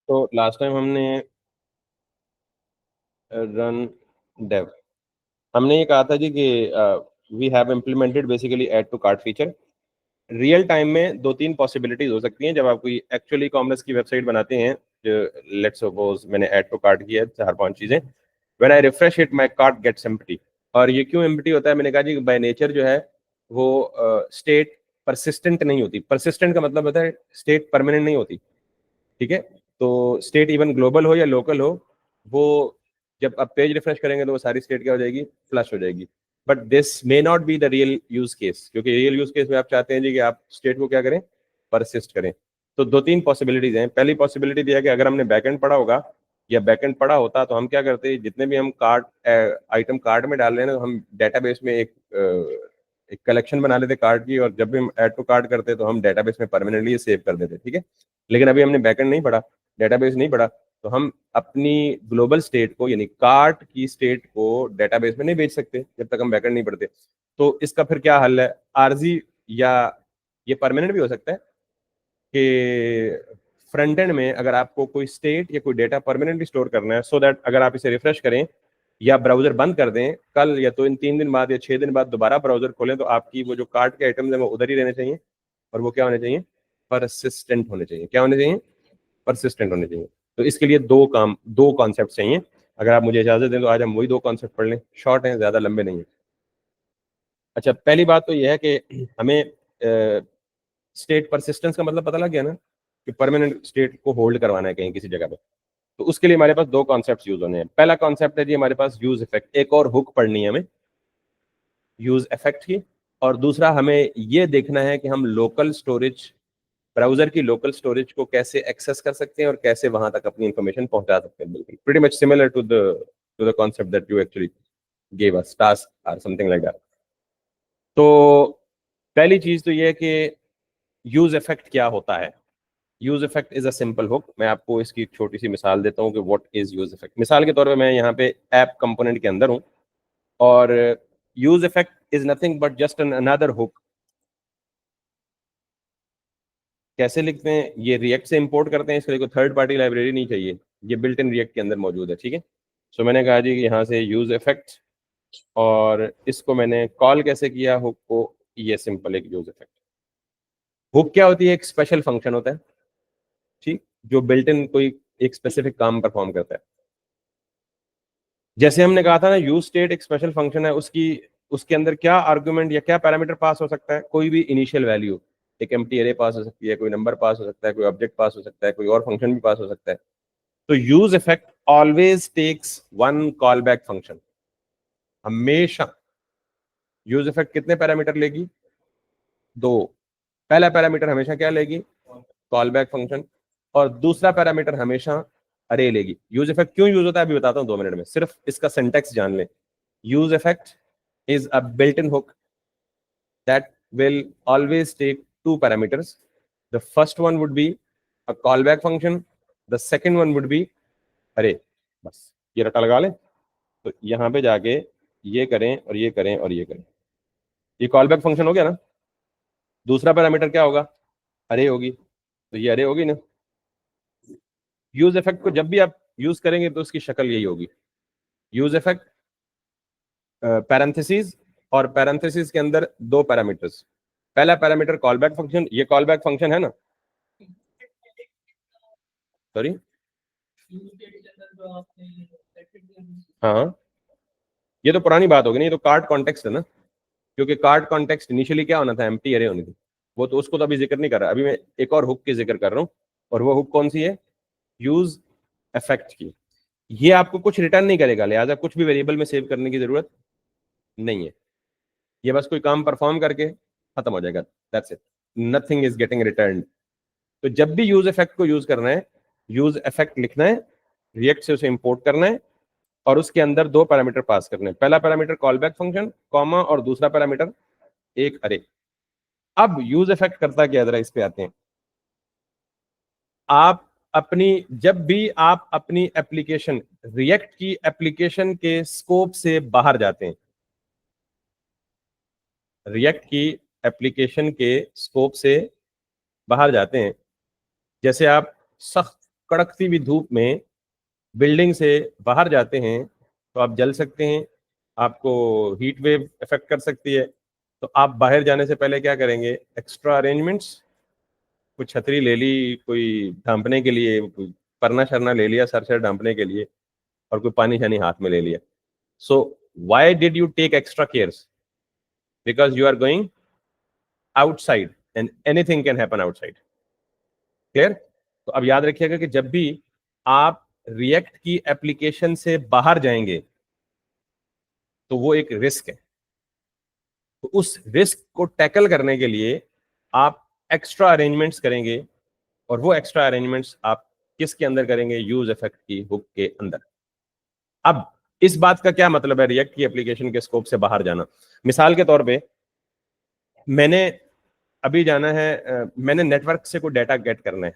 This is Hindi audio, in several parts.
तो लास्ट टाइम हमने रन डेव, हमने ये कहा था जी कि we have implemented basically add to cart feature. Real time में दो तीन पॉसिबिलिटीज हो सकती हैं जब आप कोई एक्चुअली कॉमर्स की वेबसाइट बनाते हैं। लेट्स सपोज मैंने ऐड टू कार्ट किया है, चार पांच चीजें, when I refresh it my cart gets empty. और ये क्यों एम्प्टी होता है? मैंने कहा जी बाय नेचर जो है वो स्टेट परसिस्टेंट नहीं होती। परसिस्टेंट का मतलब होता है स्टेट परमानेंट नहीं होती। ठीक है, तो स्टेट इवन ग्लोबल हो या लोकल हो, वो जब आप पेज रिफ्रेश करेंगे तो वो सारी स्टेट क्या हो जाएगी, फ्लश हो जाएगी। But this may not be the real use case, क्योंकि रियल यूज केस में आप चाहते हैं जी कि आप स्टेट को क्या करें, परसिस्ट करें। तो दो तीन पॉसिबिलिटीज हैं। पहली पॉसिबिलिटी दिया कि अगर हमने बैकएंड पढ़ा होगा या बैकएंड पढ़ा होता तो हम क्या करते हैं, जितने भी हम कार्ड आइटम कार्ड में डाल रहे हैं ना, तो हम डेटाबेस में एक कलेक्शन बना लेते कार्ड की, और जब भी हम ऐड टू कार्ड करते तो हम डेटाबेस में परमानेंटली सेव कर देते। ठीक है, लेकिन अभी हमने बैकएंड नहीं पढ़ा, डेटाबेस नहीं पढ़ा, तो हम अपनी ग्लोबल स्टेट को यानी कार्ट की स्टेट को डेटाबेस में नहीं भेज सकते जब तक हम बैकएंड नहीं पढ़ते। तो इसका फिर क्या हल है? आरजी, या ये परमानेंट भी हो सकता है कि फ्रंट एंड में अगर आपको कोई स्टेट या कोई डेटा परमानेंटली स्टोर करना है, सो दैट अगर आप इसे रिफ्रेश करें या ब्राउजर बंद कर दें कल या तो इन 3 दिन बाद या 6 दिन बाद दोबारा ब्राउजर खोलें, तो आपकी वो जो कार्ट के आइटम्स है वो उधर ही रहने चाहिए। और वो क्या होने चाहिए? परसिस्टेंट होने चाहिए। क्या होने चाहिए? परसिस्टेंट होने चाहिए। तो इसके लिए दो कॉन्सेप्ट चाहिए। अगर आप मुझे इजाजत दें तो आज हम वही दो कॉन्सेप्ट पढ़ लें, शॉर्ट हैं, ज्यादा लंबे नहीं है। अच्छा, पहली बात तो यह है कि हमें स्टेट परसिस्टेंस का मतलब पता लग गया ना, कि परमानेंट स्टेट को होल्ड करवाना है कहीं किसी जगह पे। तो उसके लिए हमारे पास दो कॉन्सेप्ट यूज होने हैं। पहला कॉन्सेप्ट है जी हमारे पास यूज इफेक्ट, एक और हुक पढ़नी है हमें यूज इफेक्ट की। और दूसरा हमें ये देखना है कि हम लोकल स्टोरेज, ब्राउजर की लोकल स्टोरेज को कैसे एक्सेस कर सकते हैं और कैसे वहां तक अपनी इंफॉर्मेशन पहुंचा सकते हैं। बिल्कुल pretty much similar to the concept that you actually gave us, task और समथिंग लाइक दैट। तो पहली चीज तो ये है कि यूज इफेक्ट क्या होता है। Use effect is a simple hook. मैं आपको इसकी एक छोटी सी मिसाल देता हूँ कि व्हाट इज यूज इफेक्ट। मिसाल के तौर पे मैं यहाँ पे ऐप कंपोनेंट के अंदर हूँ, और use effect is nothing but just an another hook. कैसे लिखते हैं? ये रिएक्ट से इंपोर्ट करते हैं, इसके लिए कोई थर्ड पार्टी लाइब्रेरी नहीं चाहिए, ये बिल्ट इन रिएक्ट के अंदर मौजूद है। ठीक है, सो मैंने कहा जी कि यहाँ से यूज इफेक्ट, और इसको मैंने कॉल कैसे किया हुक को, ये सिंपल एक यूज इफेक्ट। हुक क्या होती है? एक स्पेशल फंक्शन होता है, ठीक, जो बिल्ट इन कोई एक स्पेसिफिक काम परफॉर्म करता है। जैसे हमने कहा था ना, यूज स्टेट एक स्पेशल फंक्शन है, उसकी उसके अंदर क्या आर्गुमेंट या क्या पैरामीटर पास हो सकता है? कोई भी इनिशियल वैल्यू, एक एम्प्टी अरे पास हो सकती है, कोई नंबर पास हो सकता है, कोई ऑब्जेक्ट पास हो सकता है, कोई और फंक्शन भी पास हो सकता है। तो use effect always takes one callback function. हमेशा यूज इफेक्ट कितने पैरामीटर लेगी? दो। पहला पैरामीटर हमेशा क्या लेगी? Callback function. और दूसरा पैरामीटर हमेशा अरे लेगी। यूज इफेक्ट क्यों यूज होता है अभी बताता हूँ 2 मिनट में, सिर्फ इसका सिंटेक्स जान लें। use effect is a built-in hook that will always take two parameters. The first one would be a callback function. The second one would be array. बस ये रटा लगा लें, तो यहाँ पे जाके ये करें और ये करें और ये करें। ये कॉलबैक फंक्शन हो गया ना। दूसरा पैरामीटर क्या होगा? अरे होगी, तो ये अरे होगी ना। यूज इफेक्ट को जब भी आप यूज करेंगे तो उसकी शक्ल यही होगी। यूज इफेक्ट पैरेंथेसिस, और पैरेंथेसिस के अंदर दो पैरामीटर्स। पहला पैरामीटर कॉलबैक फंक्शन, ये कॉलबैक फंक्शन है ना, सॉरी, हाँ, ये तो पुरानी बात होगी ना, ये तो कार्ड कॉन्टेक्स्ट है ना। क्योंकि कार्ड कॉन्टेक्स्ट इनिशियली क्या होना था? एम्प्टी अरे होनी थी। वो तो उसको तो अभी जिक्र नहीं कर रहा, अभी मैं एक और हुक की जिक्र कर रहा हूँ। और वो हुक कौन सी है? यूज इफेक्ट की। ये आपको कुछ रिटर्न नहीं करेगा, लिहाजा कुछ भी वेरिएबल में सेव करने की जरूरत नहीं है। ये बस कोई काम परफॉर्म करके खत्म हो जाएगा, that's it. Nothing is getting return. तो जब भी यूज इफेक्ट को यूज करना है, यूज इफेक्ट लिखना है, रिएक्ट से उसे इंपोर्ट करना है, और उसके अंदर दो पैरामीटर पास करने हैं। पहला पैरामीटर कॉलबैक फंक्शन कॉमा, और दूसरा पैरामीटर एक अरे। अब यूज इफेक्ट करता क्या, जरा इस पे आते हैं। आप अपनी जब भी आप अपनी एप्लीकेशन, रिएक्ट की एप्लीकेशन के स्कोप से बाहर जाते हैं, रिएक्ट की एप्लीकेशन के स्कोप से बाहर जाते हैं, जैसे आप सख्त कड़कती हुई धूप में बिल्डिंग से बाहर जाते हैं तो आप जल सकते हैं, आपको हीट वेव इफेक्ट कर सकती है। तो आप बाहर जाने से पहले क्या करेंगे? एक्स्ट्रा अरेंजमेंट्स, कोई छतरी ले ली, कोई ढांपने के लिए, कोई परना शरना ले लिया सर से ढांपने के लिए, और कोई पानी शानी हाथ में ले लिया। So why did you take extra cares? Because you are going outside and anything can happen outside. Clear? तो अब याद रखिएगा कि जब भी आप रिएक्ट की एप्लीकेशन से बाहर जाएंगे तो वो एक रिस्क है। तो उस रिस्क को टैकल करने के लिए आप एक्स्ट्रा अरेंजमेंट्स करेंगे, और वो एक्स्ट्रा अरेंजमेंट्स आप किसके अंदर करेंगे? यूज इफेक्ट की हुक के अंदर। अब इस बात का क्या मतलब है रिएक्ट की एप्लीकेशन के स्कोप से बाहर जाना? मिसाल के तौर पे मैंने अभी जाना है, मैंने नेटवर्क से कोई डाटा गेट करना है,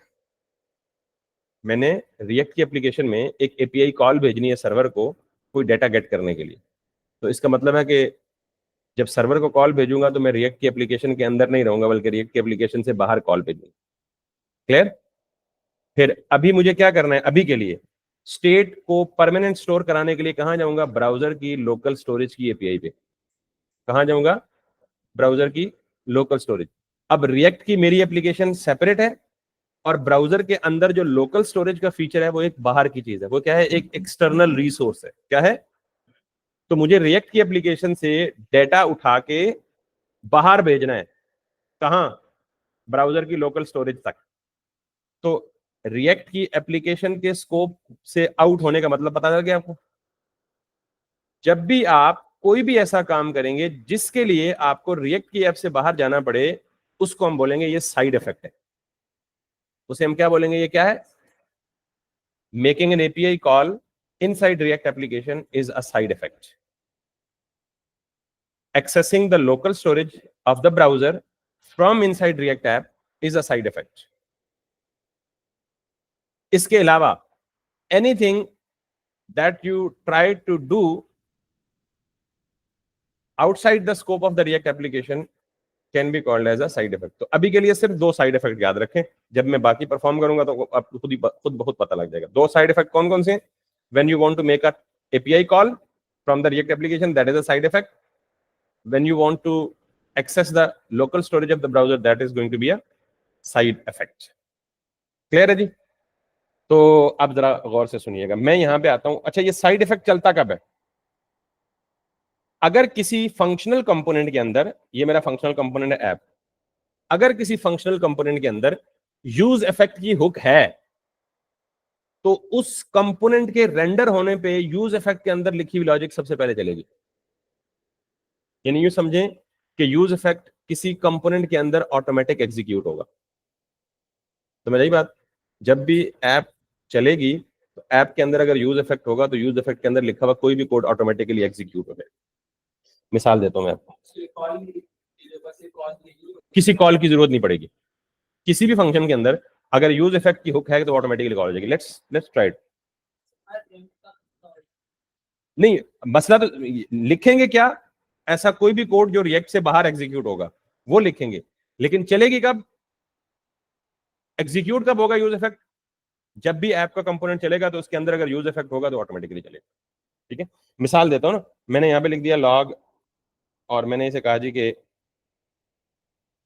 मैंने रिएक्ट की एप्लीकेशन में एक एपीआई कॉल भेजनी है सर्वर को कोई डाटा गेट करने के लिए। तो इसका मतलब है कि जब सर्वर को कॉल भेजूंगा तो मैं रिएक्ट की एप्लीकेशन के अंदर नहीं रहूंगा, बल्कि रिएक्ट की एप्लीकेशन से बाहर कॉल भेजूंगा। क्लियर? फिर अभी मुझे क्या करना है? अभी के लिए स्टेट को परमानेंट स्टोर कराने के लिए कहां जाऊंगा? ब्राउजर की लोकल स्टोरेज की एपीआई पे। कहां जाऊंगा? ब्राउजर की लोकल स्टोरेज। अब रिएक्ट की मेरी एप्लीकेशन सेपरेट है, और ब्राउजर के अंदर जो लोकल स्टोरेज का फीचर है वो एक बाहर की चीज है। वो क्या है? एक एक्सटर्नल रिसोर्स है। क्या है? तो मुझे रिएक्ट की एप्लीकेशन से डेटा उठा के बाहर भेजना है। कहां? ब्राउजर की लोकल स्टोरेज तक। तो रिएक्ट की एप्लीकेशन के स्कोप से आउट होने का मतलब पता चल गया आपको? जब भी आप कोई भी ऐसा काम करेंगे जिसके लिए आपको रिएक्ट की ऐप से बाहर जाना पड़े, उसको हम बोलेंगे ये साइड इफेक्ट है। उसे हम क्या बोलेंगे? ये क्या है? Making an API call inside react application is a side effect. Accessing the local storage of the browser from inside React app is a side effect. इसके अलावा anything that you try to do outside the scope of the React application can be called as a side effect. तो अभी के लिए सिर्फ दो साइड इफेक्ट याद रखें, जब मैं बाकी परफॉर्म करूंगा तो आपको खुद बहुत पता लग जाएगा। दो साइड इफेक्ट कौन कौन से हैं? When you want to make a API call from the React application, that is a side effect. When you want to access the local storage of the browser, that is going to be a side effect. Clear है जी? तो अब जरा गौर से सुनिएगा, मैं यहां पे आता हूं। अच्छा, ये साइड इफेक्ट चलता कब है? अगर किसी फंक्शनल कंपोनेंट के अंदर, ये मेरा फंक्शनल कंपोनेंट है ऐप, अगर किसी फंक्शनल कंपोनेंट के अंदर यूज इफेक्ट की हुक है, तो उस कंपोनेंट के रेंडर होने पे यूज इफेक्ट के अंदर लिखी हुई लॉजिक सबसे पहले चलेगी। यानी यूं समझें कि यूज इफेक्ट किसी कंपोनेंट के अंदर ऑटोमेटिक एग्जीक्यूट होगा। तो मैं यही बात, जब भी ऐप चलेगी तो ऐप के अंदर अगर यूज इफेक्ट होगा तो यूज इफेक्ट के अंदर लिखा हुआ कोई भी कोड ऑटोमेटिकली एग्जीक्यूट हो जाएगा। मिसाल देता हूं मैं आपको, किसी कॉल की जरूरत नहीं पड़ेगी। किसी भी फंक्शन के अंदर अगर यूज इफेक्ट की हुक है तो ऑटोमेटिकली कॉल हो जाएगी। Let's try it. नहीं, मसला तो लिखेंगे क्या? ऐसा कोई भी कोड जो रिएक्ट से बाहर एग्जीक्यूट होगा वो लिखेंगे, लेकिन चलेगी कब? एग्जीक्यूट कब होगा यूज इफेक्ट? जब भी ऐप का कंपोनेंट चलेगा तो उसके अंदर अगर यूज इफेक्ट होगा तो ऑटोमेटिकली चलेगा। ठीक है, मिसाल देता हूं ना, मैंने यहां पे लिख दिया लॉग, और मैंने इसे कहा जी कि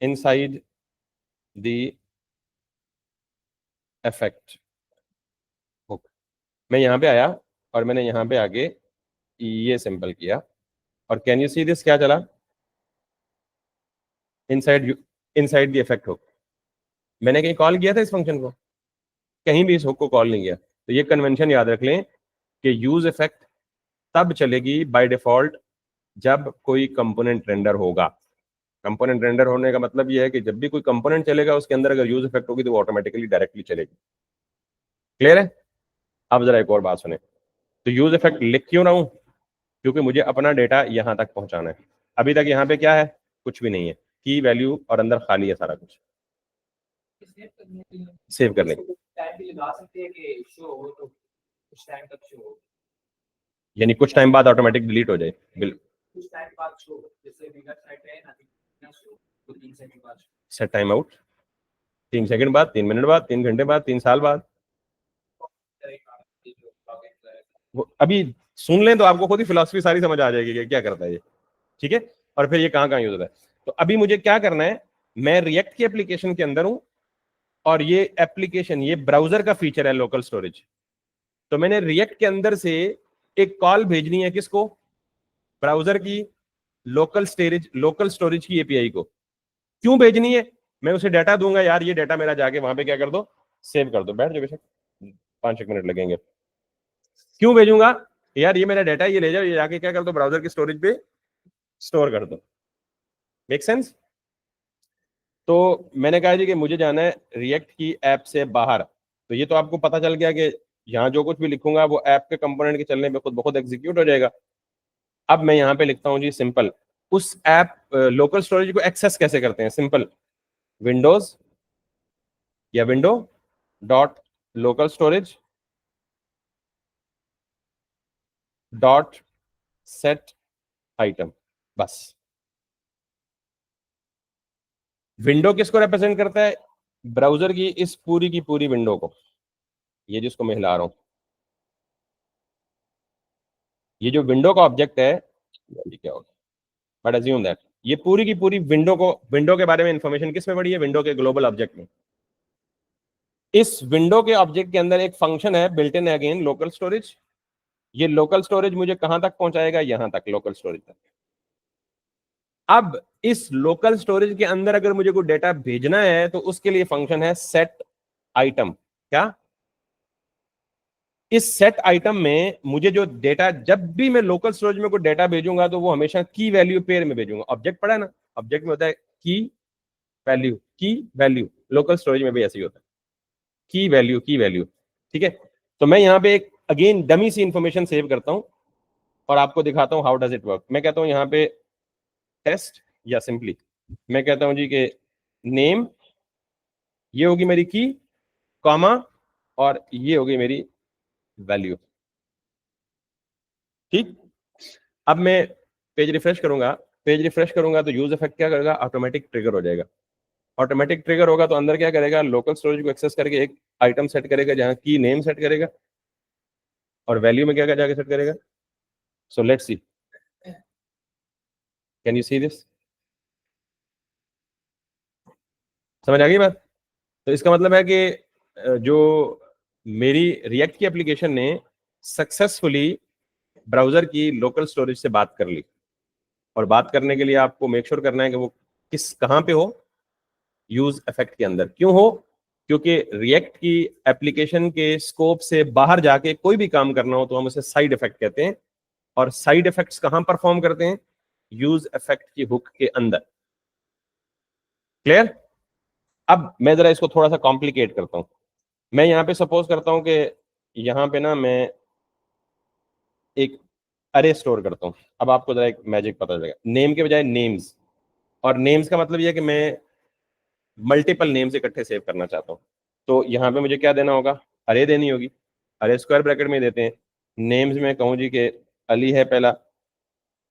इनसाइड द इफेक्ट हुक। मैं यहां पे आया और मैंने यहां पे आके ये सिंपल किया, और कैन यू सी दिस? क्या चला? Inside the effect hook. मैंने कहीं कॉल किया था इस फंक्शन को? कहीं भी इस हुक को कॉल नहीं किया। तो ये कन्वेंशन याद रख लें कि यूज इफेक्ट तब चलेगी बाय डिफॉल्ट जब कोई कंपोनेंट रेंडर होगा। कंपोनेंट रेंडर होने का मतलब ये है कि जब भी कोई कंपोनेंट चलेगा उसके अंदर अगर यूज इफेक्ट होगी तो वो ऑटोमेटिकली डायरेक्टली चलेगी। क्लियर है? अब जरा एक और बात सुने, तो यूज इफेक्ट लिख क्यों रहा हूं? क्योंकि मुझे अपना डेटा यहां तक पहुंचाना है। अभी तक यहां पे क्या है? कुछ भी नहीं है, की वैल्यू और अंदर खाली है सारा कुछ। सेव करने के यानी कुछ टाइम बाद ऑटोमेटिक डिलीट हो जाए। सेट टाइम आउट 3 सेकंड बाद, 3 मिनट बाद, 3 घंटे बाद, 3 साल बाद। अभी सुन लें तो आपको खुद ही फिलॉसफी सारी समझ आ जाएगी कि क्या करता है ये, ठीक है, और फिर ये कहाँ कहाँ यूज होता है। तो अभी मुझे क्या करना है, मैं रिएक्ट की एप्लीकेशन के अंदर हूं, और ये एप्लीकेशन, ये ब्राउजर का फीचर है लोकल स्टोरेज। तो मैंने रिएक्ट के अंदर से एक कॉल भेजनी है किसको, ब्राउजर की लोकल स्टोरेज की एपीआई को। क्यों भेजनी है, मैं उसे डाटा दूंगा, यार ये डाटा मेरा जाके वहां पे क्या कर दो, सेव कर दो, बैठ जाओ बेशक, 5 मिनट लगेंगे। क्यों भेजूंगा, यार ये मेरा डाटा, ये ले जाओ, ये जाके क्या कर दो, ब्राउजर की स्टोरेज पे स्टोर कर दो। Make sense. तो मैंने कहा जी कि मुझे जाना है रिएक्ट की ऐप से बाहर। तो ये तो आपको पता चल गया कि यहाँ जो कुछ भी लिखूंगा वो ऐप के कंपोनेंट के चलने पे खुद ब खुद एग्जीक्यूट हो जाएगा। अब मैं यहाँ पे लिखता हूँ जी सिंपल, उस ऐप लोकल स्टोरेज को एक्सेस कैसे करते हैं, सिंपल, विंडोज या window dot local storage dot set item, बस। विंडो किसको रिप्रेजेंट करता है, ब्राउजर की इस पूरी की पूरी विंडो को, ये जिसको मैं हिला रहा हूं, ये जो विंडो का ऑब्जेक्ट है, ये क्या होगा, बट अज्यूम दैट ये पूरी की पूरी विंडो को, विंडो के बारे में इंफॉर्मेशन किस में पड़ी है, विंडो के ग्लोबल ऑब्जेक्ट में। इस विंडो के ऑब्जेक्ट के अंदर एक फंक्शन है built in, again local storage. ये लोकल स्टोरेज मुझे कहां तक पहुंचाएगा, यहां तक, लोकल स्टोरेज तक। अब इस लोकल स्टोरेज के अंदर अगर मुझे कोई डेटा भेजना है तो उसके लिए फंक्शन है सेट आइटम। क्या, इस सेट आइटम में मुझे जो डेटा, जब भी मैं लोकल स्टोरेज में कोई डेटा भेजूंगा तो वो हमेशा की वैल्यू पेयर में भेजूंगा। ऑब्जेक्ट पढ़ा है ना, ऑब्जेक्ट में होता है की वैल्यू, की वैल्यू, लोकल स्टोरेज में भी ऐसे ही होता है, की वैल्यू, की वैल्यू, ठीक है। तो मैं यहाँ पे एक अगेन डमी सी इंफॉर्मेशन सेव करता हूँ और आपको दिखाता हूँ हाउ डज इट वर्क। मैं कहता हूँ यहाँ पे टेस्ट, या सिंपली मैं कहता हूँ जी कि नेम, ये होगी मेरी की, कॉमा, और ये होगी मेरी वैल्यू, ठीक। अब मैं पेज रिफ्रेश करूंगा, पेज रिफ्रेश करूंगा तो यूज इफेक्ट क्या करेगा, ऑटोमेटिक ट्रिगर हो जाएगा। ऑटोमेटिक ट्रिगर होगा तो अंदर क्या करेगा, लोकल स्टोरेज को एक्सेस करके एक आइटम सेट करेगा जहां की नेम सेट करेगा, और वैल्यू में क्या क्या जाके सेट करेगा। So let's see, can you see this, समझ आ गई बात। तो इसका मतलब है कि जो मेरी रिएक्ट की एप्लीकेशन ने सक्सेसफुली ब्राउजर की लोकल स्टोरेज से बात कर ली। और बात करने के लिए आपको मेक श्योर करना है कि वो किस, कहां पे हो, यूज इफेक्ट के अंदर। क्यों हो, क्योंकि रिएक्ट की एप्लीकेशन के स्कोप से बाहर जाके कोई भी काम करना हो तो हम उसे साइड इफेक्ट कहते हैं, और साइड इफेक्ट्स कहां परफॉर्म करते हैं, यूज इफेक्ट की हुक के अंदर। क्लियर। अब मैं जरा इसको थोड़ा सा कॉम्प्लिकेट करता हूं। मैं यहाँ पे सपोज करता हूं कि यहाँ पे ना मैं एक अरे स्टोर करता हूँ। अब आपको जरा एक मैजिक पता चलेगा, नेम के बजाय नेम्स, और नेम्स का मतलब यह है कि मैं मल्टीपल नेम्स इकट्ठे सेव करना चाहता हूँ। तो यहाँ पे मुझे क्या देना होगा, अरे देनी होगी। अरे स्क्वायर ब्रैकेट में देते हैं, नेम्स में कहूँ जी कि अली है पहला,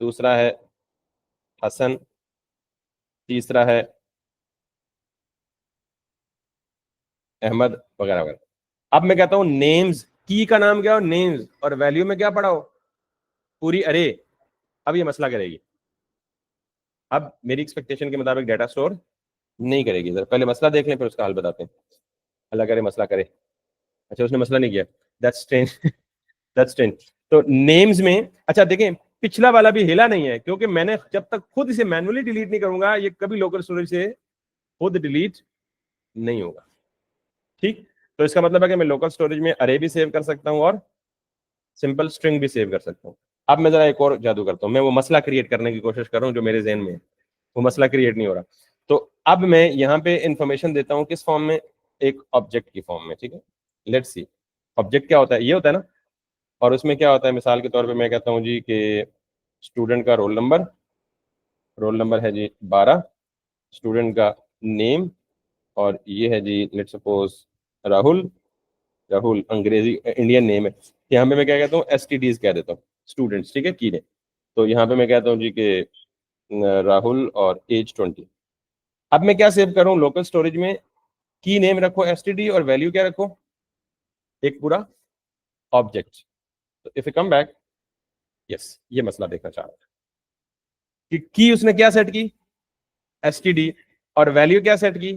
दूसरा है हसन, तीसरा है अहमद, वगैरह वगैरह। अब मैं कहता हूँ नेम्स, की का नाम क्या हो, नेम्स, और वैल्यू में क्या पड़ा हो, पूरी अरे। अब ये मसला करेगी, अब मेरी एक्सपेक्टेशन के मुताबिक डाटा स्टोर नहीं करेगी। जरा पहले मसला देख लें फिर उसका हल बताते हैं। अल्लाह करे मसला करे। अच्छा उसने मसला नहीं किया, दैट्स स्ट्रेंज, दैट्स स्ट्रेंज। तो नेम्स में, अच्छा देखें, पिछला वाला भी हिला नहीं है, क्योंकि मैंने जब तक खुद इसे मैनुअली डिलीट नहीं करूंगा ये कभी लोकल स्टोरेज से खुद डिलीट नहीं होगा, ठीक। तो इसका मतलब है कि मैं लोकल स्टोरेज में अरे भी सेव कर सकता हूँ और सिंपल स्ट्रिंग भी सेव कर सकता हूँ। अब मैं जरा एक और जादू करता हूँ, मैं वो मसला क्रिएट करने की कोशिश कर रहा हूँ जो मेरे जहन में है, वो मसला क्रिएट नहीं हो रहा। तो अब मैं यहाँ पे इंफॉर्मेशन देता हूँ किस फॉर्म में, एक ऑब्जेक्ट की फॉर्म में, ठीक है। लेट्स सी, ऑब्जेक्ट क्या होता है, ये होता है ना। और उसमें क्या होता है, मिसाल के तौर पे मैं कहता हूँ जी कि स्टूडेंट का रोल नंबर, रोल नंबर है जी 12, स्टूडेंट का नेम, और ये है जी लेट्स सपोज राहुल, राहुल अंग्रेजी इंडियन नेम है। यहाँ पे मैं क्या कहता हूँ, STDs कह देता हूँ, स्टूडेंट्स, ठीक है, की ने। तो यहाँ पे मैं कहता हूँ जी कि राहुल और एज 20। अब मैं क्या सेव करूँ लोकल स्टोरेज में, की नेम रखो STD और वैल्यू क्या रखो, एक पूरा ऑब्जेक्ट। तो if you come back, yes, ये मसला देखना चाह रहा कि की उसने क्या सेट की, एसटीडी, और वैल्यू क्या सेट की,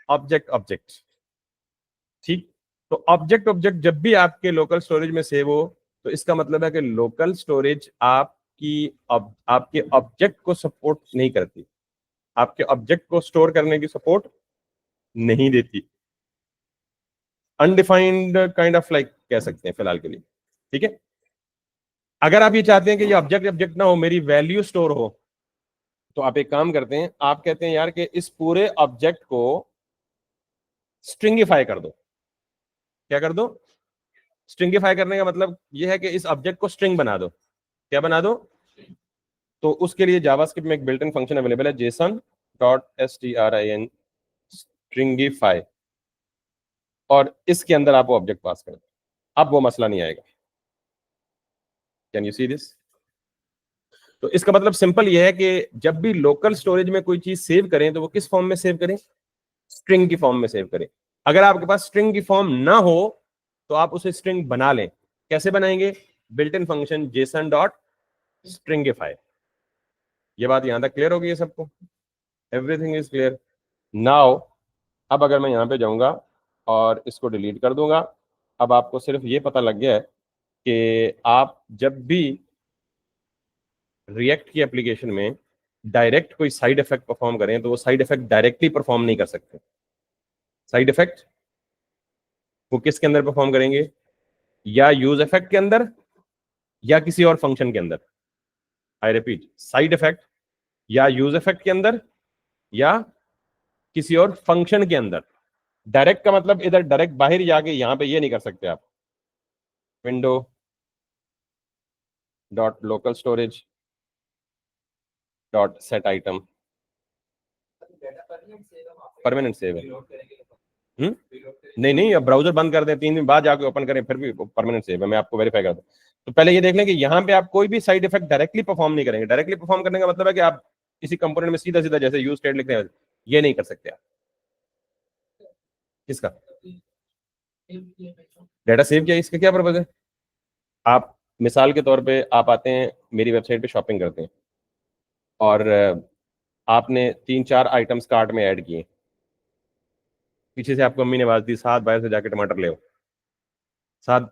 ऑब्जेक्ट ऑब्जेक्ट। ठीक, तो ऑब्जेक्ट ऑब्जेक्ट जब भी आपके लोकल स्टोरेज में सेव हो, तो इसका मतलब है कि लोकल स्टोरेज आपके ऑब्जेक्ट को सपोर्ट नहीं करती, आपके ऑब्जेक्ट को स्टोर करने की सपोर्ट नहीं देती। अनडिफाइंड काइंड ऑफ लाइक कह सकते हैं फिलहाल के लिए। ठीक है, अगर आप ये चाहते हैं कि ये ऑब्जेक्ट ऑब्जेक्ट ना हो, मेरी वैल्यू स्टोर हो, तो आप एक काम करते हैं, आप कहते हैं यार कि इस पूरे ऑब्जेक्ट को स्ट्रिंगिफाई कर दो। क्या कर दो? स्ट्रिंगिफाई करने का मतलब ये है कि इस ऑब्जेक्ट को स्ट्रिंग बना दो। क्या बना दो? तो उसके लिए जावास्क्रिप्ट में एक बिल्ट इन फंक्शन अवेलेबल है, जेसन डॉट strin स्ट्रिंगिफाई, और इसके अंदर आप वो ऑब्जेक्ट पास करें, अब वो मसला नहीं आएगा। Can you see this? तो इसका मतलब सिंपल ये है कि जब भी लोकल स्टोरेज में कोई चीज सेव करें, तो वो किस फॉर्म में सेव करें? स्ट्रिंग की फॉर्म में सेव करें। अगर आपके पास स्ट्रिंग की फॉर्म ना हो, तो आप उसे स्ट्रिंग बना लें। कैसे बनाएंगे? Built in function Jason dot stringify. ये बात यहां तक क्लियर होगी है सबको? Everything is clear now. अब अगर मैं यहाँ पे जाऊंगा और इसको डिलीट कर दूंगा, अब आपको सिर्फ ये पता लग गया है कि आप जब भी रिएक्ट की एप्लीकेशन में डायरेक्ट कोई साइड इफेक्ट परफॉर्म करें, तो वो साइड इफेक्ट डायरेक्टली परफॉर्म नहीं कर सकते। साइड इफेक्ट वो किसके अंदर परफॉर्म करेंगे? या यूज इफेक्ट के अंदर, या किसी और फंक्शन के अंदर। आई रिपीट, साइड इफेक्ट या यूज इफेक्ट के अंदर, या किसी और फंक्शन के अंदर। डायरेक्ट का मतलब इधर डायरेक्ट बाहर जाके यहां पे ये नहीं कर सकते आप। Window dot local storage dot set item, permanent save है। नहीं नहीं, अब ब्राउजर बंद कर दें, 3 दिन बाद जाके ओपन करें, फिर भी परमानेंट सेव है। मैं आपको वेरीफाई कर दूं, तो पहले ये देख लें कि यहाँ पे आप कोई भी साइड इफेक्ट डायरेक्टली परफॉर्म नहीं करेंगे। डायरेक्टली परफॉर्म करने का मतलब है कि आप किसी कंपोनेंट में सीधा सीधा जैसे यूज स्टेट लिखते हैं, ये नहीं कर सकते आप। किसका डाटा सेव किया, इसका क्या पर्पज है? आप मिसाल के तौर पे आप आते हैं मेरी वेबसाइट पे शॉपिंग करते हैं, और आपने 3-4 आइटम्स कार्ट में ऐड किए, पीछे से आपको अम्मी ने आवाज दी, साथ बाहर से जाके टमाटर ले आओ। साथ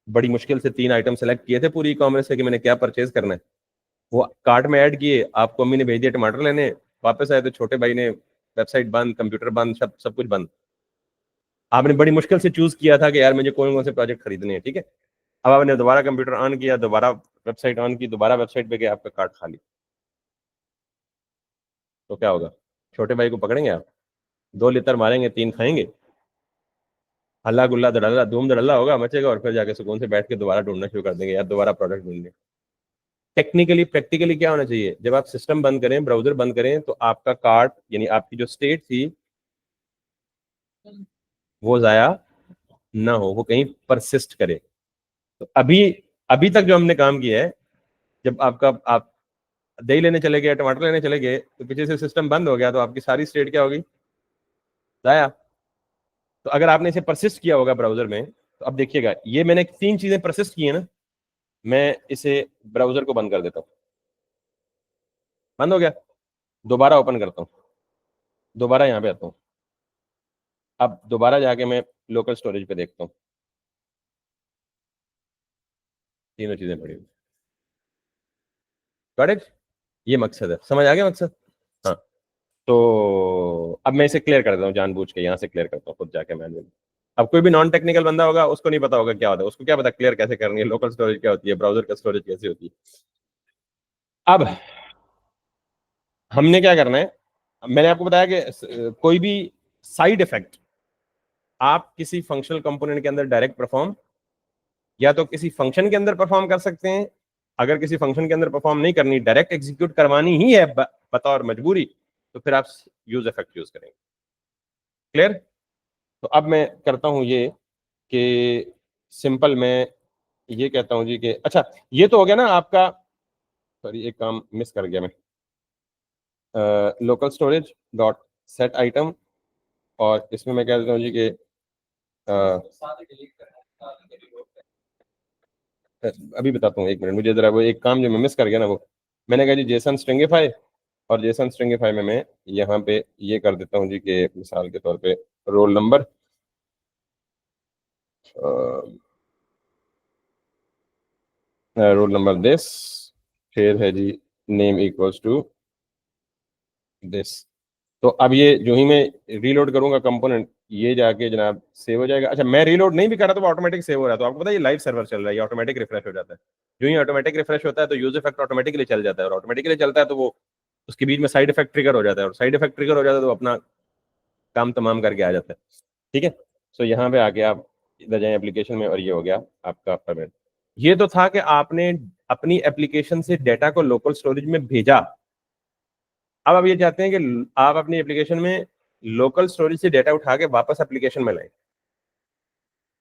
बड़ी मुश्किल से 3 आइटम सेलेक्ट किए थे पूरी ई कॉमर्स से कि मैंने क्या परचेज करना है, वो कार्ट में ऐड किए, आपको अम्मी ने भेज दिया टमाटर लेने, वापस आए तो छोटे भाई ने वेबसाइट बंद, कंप्यूटर बंद, सब सब कुछ बंद। आपने बड़ी मुश्किल से चूज किया था कि यार मुझे कौन कौन से प्रोजेक्ट खरीदने हैं, ठीक है। अब आपने दोबारा कंप्यूटर ऑन किया, दोबारा वेबसाइट ऑन की, दोबारा वेबसाइट पे गए, आपका कार्ट खाली, तो क्या होगा? छोटे भाई को पकड़ेंगे आप, 2 लितर मारेंगे, 3 खाएंगे, हल्ला गुल्ला धड़ल्ला धूम धड़ल्ला होगा, मचेगा, और फिर जाके सुकून से बैठ के दोबारा ढूंढना शुरू कर देंगे, यार दोबारा प्रोडक्ट ढूंढने। टेक्निकली प्रैक्टिकली क्या होना चाहिए? जब आप सिस्टम बंद करें, ब्राउजर बंद करें, तो आपका कार्ट यानी आपकी जो स्टेट थी वो जाया ना हो, वो कहीं परसिस्ट करे। तो अभी अभी तक जो हमने काम किया है, जब आप दही लेने चले गए, टमाटर लेने चले गए, तो पीछे से सिस्टम बंद हो गया, तो आपकी सारी स्टेट क्या होगी? जाया। तो अगर आपने इसे परसिस्ट किया होगा ब्राउजर में, तो अब देखिएगा, ये मैंने 3 चीजें परसिस्ट की है ना, मैं इसे ब्राउजर को बंद कर देता हूँ, बंद हो गया, दोबारा ओपन करता हूँ, दोबारा यहाँ पे आता हूँ, अब दोबारा जाके मैं लोकल स्टोरेज पे देखता हूँ, तीनों चीजें पड़ी हुई। करेक्ट, ये मकसद है, समझ आ गया मकसद? हाँ, तो अब मैं इसे क्लियर कर देता हूँ, जानबूझ के यहाँ से क्लियर करता हूँ खुद जाके मैनुअली। अब कोई भी नॉन टेक्निकल बंदा होगा, उसको नहीं पता होगा क्या होता है, उसको क्या पता क्लियर कैसे करनी है, लोकल स्टोरेज क्या होती है, ब्राउजर का स्टोरेज कैसे होती है। अब हमने क्या करना है, मैंने आपको बताया कि कोई भी साइड इफेक्ट आप किसी फंक्शनल कंपोनेंट के अंदर डायरेक्ट परफॉर्म, या तो किसी फंक्शन के अंदर परफॉर्म कर सकते हैं। अगर किसी फंक्शन के अंदर परफॉर्म नहीं करनी, डायरेक्ट एग्जीक्यूट करवानी ही है बतौर मजबूरी, तो फिर आप यूज इफेक्ट यूज करेंगे। क्लियर? तो अब मैं करता हूं ये कि सिंपल मैं ये कहता हूं जी कि अच्छा, ये तो हो गया ना आपका। सॉरी, एक काम मिस कर गया मैं। Local storage dot set item, और इसमें मैं कह देता हूँ जी कि अभी बताता हूँ, 1 मिनट, मुझे जरा वो एक काम जो मैं मिस कर गया ना, वो मैंने कहा जी जेसन स्ट्रिंगिफाई, और जेसन स्ट्रिंगिफाई में मैं यहाँ पे ये कर देता हूँ जी कि मिसाल के तौर पे roll number, roll number this, फिर है जी नेम इक्वल्स टू दिस। तो अब ये जो ही मैं रीलोड करूंगा कंपोनेंट, ये जाके जनाब सेव हो जाएगा। अच्छा, मैं रीलोड नहीं भी कर रहा तो वो ऑटोमेटिक सेव हो रहा है। तो आपको पता है ये लाइव सर्वर चल रहा है, ये ऑटोमेटिक रिफ्रेश हो जाता है। जो ही ऑटोमेटिक रिफ्रेश होता है तो यूज इफेक्ट ऑटोमेटिकली चल जाता है, और ऑटोमेटिकली चलता है तो वो उसके बीच में साइड इफेक्ट ट्रिगर हो जाता है, और साइड इफेक्ट ट्रिगर हो जाता है तो अपना काम तमाम करके आ जाता है। ठीक है, सो यहाँ पे आके आप इधर जाए एप्लीकेशन में, और ये हो गया आपका पेमेंट। ये तो था कि आपने अपनी एप्लीकेशन से डेटा को लोकल स्टोरेज में भेजा। अब आप ये चाहते हैं कि आप अपनी एप्लीकेशन में लोकल स्टोरेज से डेटा उठा के वापस एप्लीकेशन में लाएं।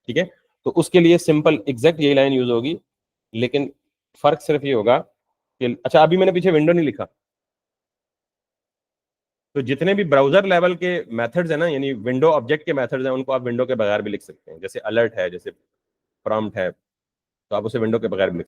ठीक है, तो उसके लिए सिंपल एग्जैक्ट यही लाइन यूज होगी, लेकिन फर्क सिर्फ ये होगा कि अच्छा, अभी मैंने पीछे विंडो नहीं लिखा, तो जितने भी ब्राउजर लेवल के मेथड्स है ना, यानी विंडो ऑब्जेक्ट के मेथड्स हैं, उनको आप विंडो के बगैर भी लिख सकते हैं। जैसे अलर्ट है, जैसे प्रॉम्प्ट है, तो आप उसे विंडो के बगैर भी लिख